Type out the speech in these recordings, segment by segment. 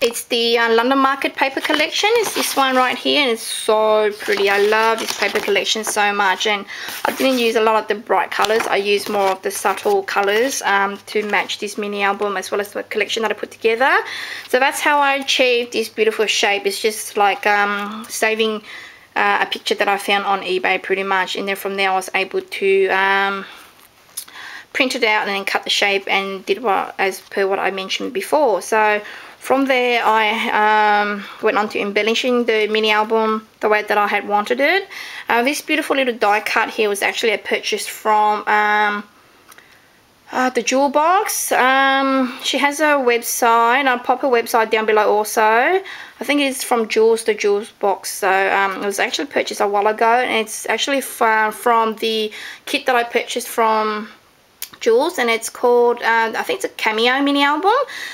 It's the London Market paper collection. It's this one right here, and it's so pretty. I love this paper collection so much, and I didn't use a lot of the bright colors. I used more of the subtle colors to match this mini album as well as the collection that I put together. So that's how I achieved this beautiful shape. It's just like saving a picture that I found on eBay pretty much, and then from there I was able to print it out and then cut the shape and did as per what I mentioned before. So from there I went on to embellishing the mini album the way that I had wanted it. This beautiful little die cut here was actually a purchase from the jewel box. She has a website. I'll pop her website down below also. I think it's from the Jewels box. So it was actually purchased a while ago, and it's actually from the kit that I purchased from Jewels, and it's called I think it's a cameo mini album.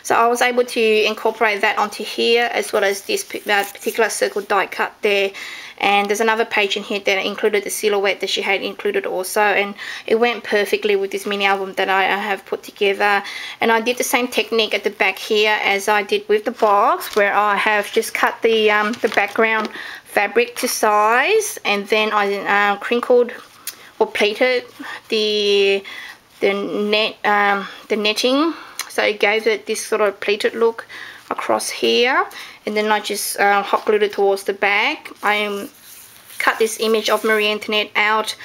So I was able to incorporate that onto here, as well as this particular circle die cut there. And there's another page in here that included the silhouette that she had included also, and it went perfectly with this mini album that I have put together. And I did the same technique at the back here as I did with the box, where I have just cut the background fabric to size, and then I crinkled or pleated the netting, so it gave it this sort of pleated look across here. And then I just hot glued it towards the back. I cut this image of Marie Antoinette out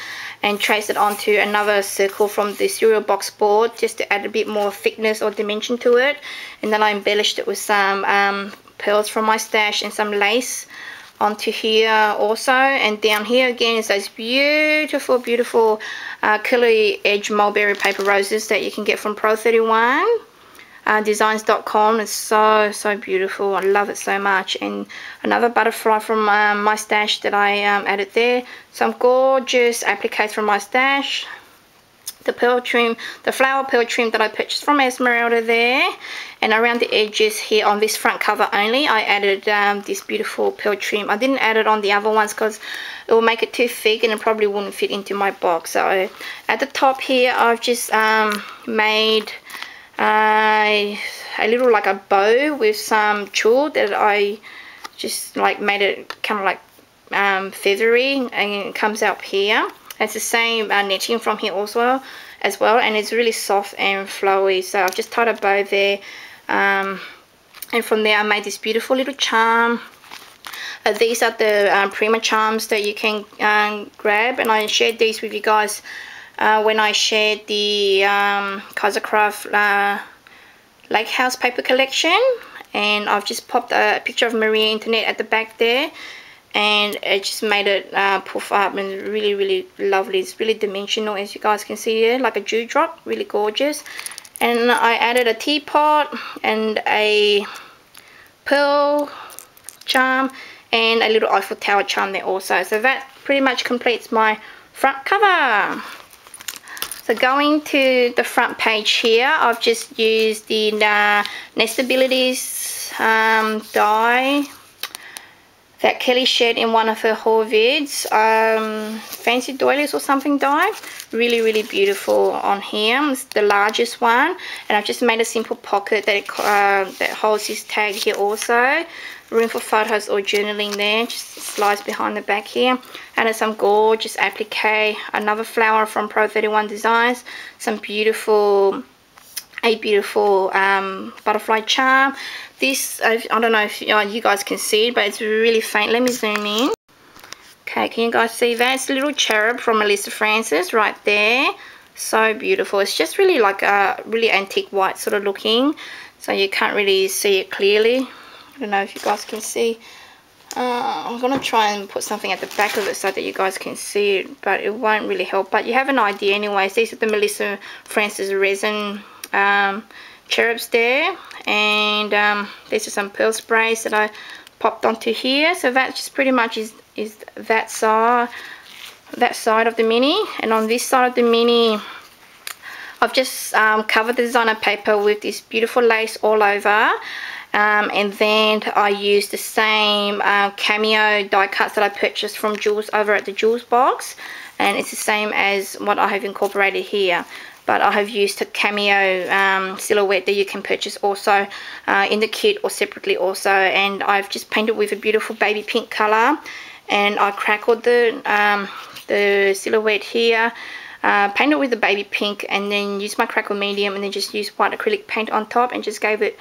and traced it onto another circle from the cereal box board, just to add a bit more thickness or dimension to it. And then I embellished it with some pearls from my stash and some lace onto here also. And down here again is those beautiful curly edge mulberry paper roses that you can get from Pro31 designs.com. It's so beautiful. I love it so much. And another butterfly from my stash that I added there. Some gorgeous appliques from my stash. The pearl trim, the flower pearl trim that I purchased from Esmeralda there. And around the edges here on this front cover only, I added this beautiful pearl trim. I didn't add it on the other ones because it will make it too thick and it probably wouldn't fit into my box. So at the top here, I've just made a little like a bow with some tulle that I just like made it kind of like feathery, and it comes out here. It's the same netting from here also as well, and it's really soft and flowy. So I've just tied a bow there, and from there I made this beautiful little charm. These are the Prima Charms that you can grab, and I shared these with you guys when I shared the Kaisercraft Lake House paper collection. And I've just popped a picture of Marie Antoinette at the back there, and it just made it puff up, and really lovely. It's really dimensional, as you guys can see here, like a dewdrop, really gorgeous. And I added a teapot and a pearl charm and a little Eiffel Tower charm there also. So that pretty much completes my front cover. So going to the front page here, I've just used the Nestabilities die that Kelly shared in one of her haul vids. Fancy doilies or something die. Really beautiful on here. It's the largest one, and I've just made a simple pocket that that holds this tag here also. Room for photos or journaling there. Just slides behind the back here. And some gorgeous applique. Another flower from Pro31 Designs. Some beautiful butterfly charm. This, I don't know if you guys can see it, but it's really faint. Let me zoom in. Okay, can you guys see that? It's a little cherub from Melissa Francis right there. So beautiful. It's just really like a really antique white sort of looking, so you can't really see it clearly. I don't know if you guys can see. I'm going to try and put something at the back of it so that you guys can see it, but it won't really help. But you have an idea anyways. These are the Melissa Francis resin cherubs there, and these are some pearl sprays that I popped onto here. So that just pretty much is that side of the mini. And on this side of the mini, I've just covered the designer paper with this beautiful lace all over. And then I used the same cameo die cuts that I purchased from Jewels over at the Jewels box. and it's the same as what I have incorporated here, but I have used a cameo silhouette that you can purchase also in the kit or separately also, and I've just painted with a beautiful baby pink color, and I crackled the silhouette here, painted with the baby pink, and then used my crackle medium, and then just used white acrylic paint on top and just gave it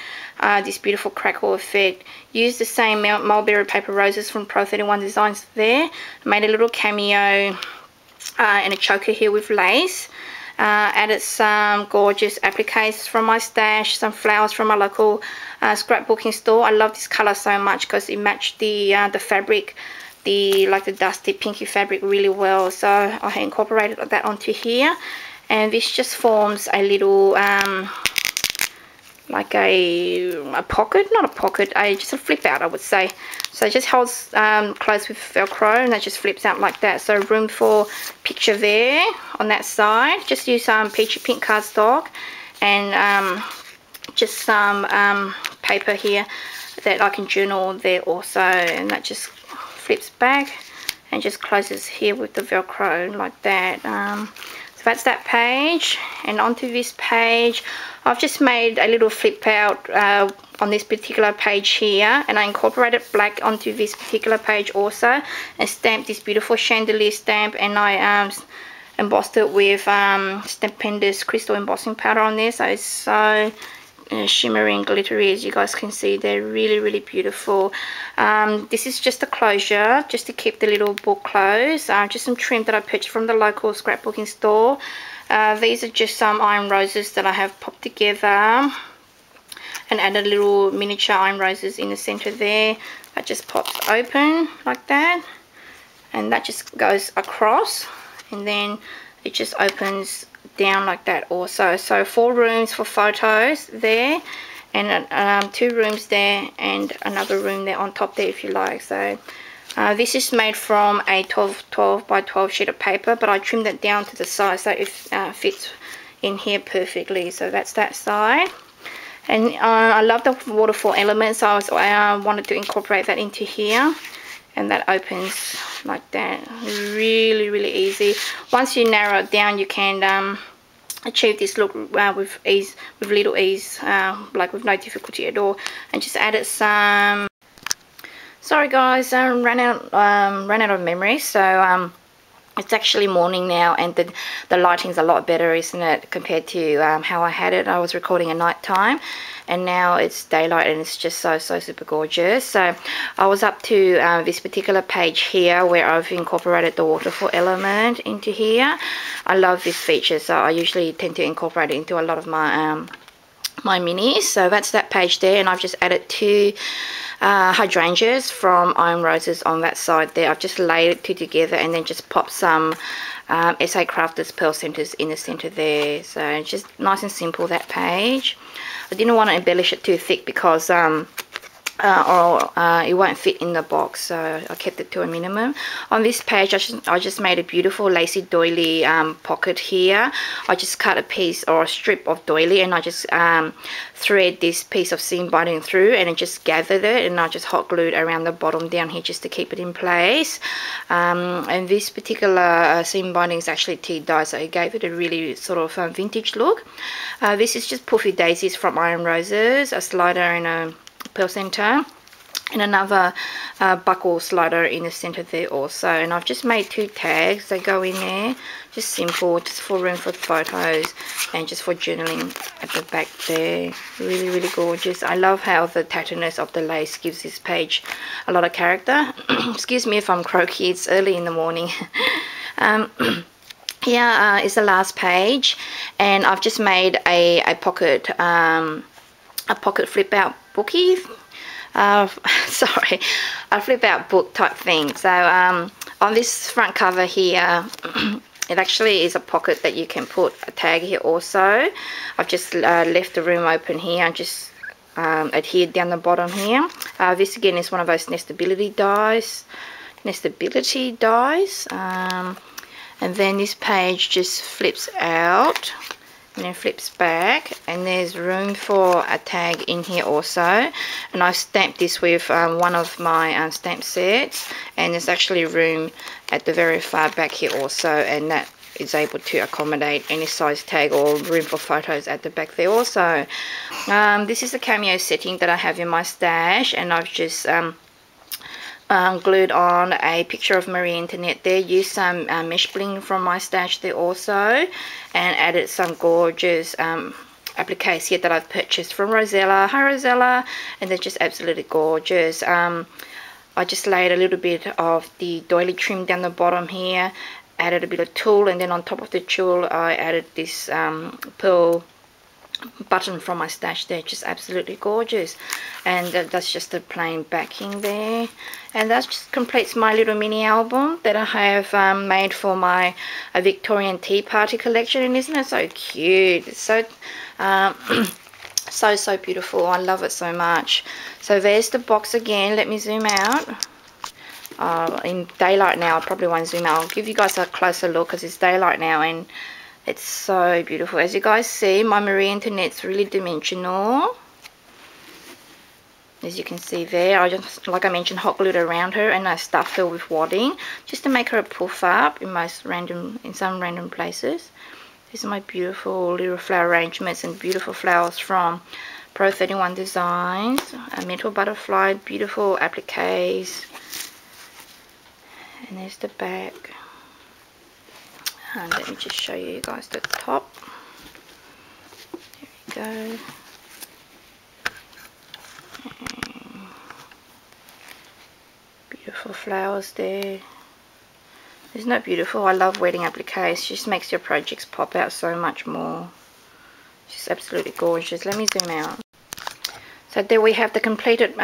this beautiful crackle effect. Used the same mulberry paper roses from Prima Designs there. Made a little cameo and a choker here with lace. Added some gorgeous appliques from my stash, some flowers from my local scrapbooking store. I love this color so much because it matched the fabric, the dusty pinky fabric really well, so I incorporated that onto here, and this just forms a little like a pocket, not a pocket, just a flip out I would say. So it just holds closed with Velcro, and that just flips out like that, so room for picture there on that side. Just use some peachy pink cardstock and just some paper here that I can journal there also, and that just flips back and just closes here with the Velcro like that. So that's that page, and onto this page I've just made a little flip out on this particular page here, and I incorporated black onto this particular page also, and stamped this beautiful chandelier stamp, and I embossed it with stupendous crystal embossing powder on there, so it's so shimmery and glittery, as you guys can see. They're really beautiful. This is just a closure just to keep the little book closed. Just some trim that I purchased from the local scrapbooking store. These are just some iron roses that I have popped together and added little miniature iron roses in the center there. That just pops open like that, and that just goes across, and then it just opens down like that also. So 4 rooms for photos there, and 2 rooms there, and another room there on top there if you like. So this is made from a 12 by 12 sheet of paper, but I trimmed it down to the size so it fits in here perfectly. So that's that side. And I love the waterfall elements, so I wanted to incorporate that into here, and that opens like that. Really easy. Once you narrow it down, you can achieve this look with ease, with little ease, like with no difficulty at all. And just added some, sorry guys, I ran out of memory, so it's actually morning now, and the lighting's a lot better, isn't it, compared to how I had it. I was recording at night time, and now it's daylight, and it's just so super gorgeous. So I was up to this particular page here where I've incorporated the waterfall element into here. I love this feature, so I usually tend to incorporate it into a lot of my my minis. So that's that page there, and I've just added 2 hydrangeas from Iron Roses on that side there. I've just laid it 2 together, and then just popped some SA Crafters pearl centers in the center there. So just nice and simple, that page. I didn't want to embellish it too thick because it won't fit in the box, so I kept it to a minimum. On this page I just made a beautiful lacy doily pocket here. I just cut a piece or a strip of doily, and I just thread this piece of seam binding through, and I just gathered it, and I just hot glued around the bottom down here just to keep it in place. And this particular seam binding is actually tea dye, so it gave it a really sort of vintage look. This is just puffy daisies from Iron Roses, a slider and a pearl center, and another buckle slider in the center there also. And I've just made 2 tags that go in there, just simple, just for room for photos and just for journaling at the back there. Really gorgeous. I love how the tattiness of the lace gives this page a lot of character. Excuse me if I'm croaky, it's early in the morning. Here is the last page, and I've just made a pocket flip out bookie, sorry, a flip out book type thing. So on this front cover here, it actually is a pocket that you can put a tag here also. I've just left the room open here and just adhered down the bottom here. This again is one of those nestability dies. And then this page just flips out, and then flips back, and there's room for a tag in here also. And I've stamped this with one of my stamp sets, and there's actually room at the very far back here also, and that is able to accommodate any size tag or room for photos at the back there also. This is the cameo setting that I have in my stash, and I've just glued on a picture of Marie Antoinette there, used some mesh bling from my stash there also, and added some gorgeous appliques here that I've purchased from Rosella. Hi Rosella, and they're just absolutely gorgeous. I just laid a little bit of the doily trim down the bottom here, added a bit of tulle, and then on top of the tulle I added this pearl button from my stash there, just absolutely gorgeous. And that's just a plain backing there, and that just completes my little mini album that I have made for my Victorian tea party collection. And isn't it so cute? It's so so beautiful. I love it so much. So there's the box again. Let me zoom out. In daylight now I probably won't zoom out. I'll give you guys a closer look because it's daylight now, and it's so beautiful. As you guys see, my Marie Antoinette's really dimensional. As you can see there, I just, like I mentioned, hot glued around her, and I stuffed her with wadding just to make her a puff up in some random places. These are my beautiful little flower arrangements and beautiful flowers from Prt3 Designs. A metal butterfly, beautiful appliques. And there's the back. And let me just show you guys the top. There we go. And beautiful flowers there. Isn't that beautiful? I love wedding appliques. It just makes your projects pop out so much more. Just absolutely gorgeous. Let me zoom out. So there we have the completed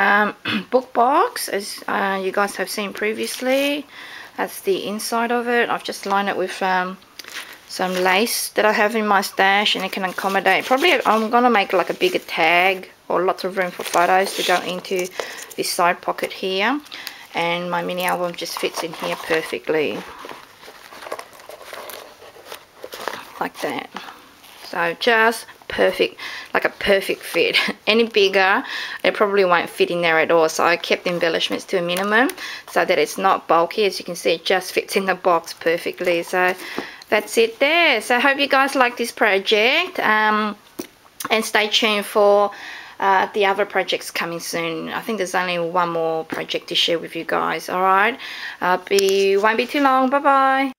book box, as you guys have seen previously. That's the inside of it. I've just lined it with some lace that I have in my stash, and it can accommodate, probably I'm going to make like a bigger tag or lots of room for photos to go into this side pocket here. And my mini album just fits in here perfectly. Like that. So just perfect, like a perfect fit. Any bigger, it probably won't fit in there at all. So I kept the embellishments to a minimum so that it's not bulky. As you can see, it just fits in the box perfectly. So that's it there. So I hope you guys like this project, and stay tuned for the other projects coming soon. I think there's only one more project to share with you guys. All right, won't be too long. Bye bye.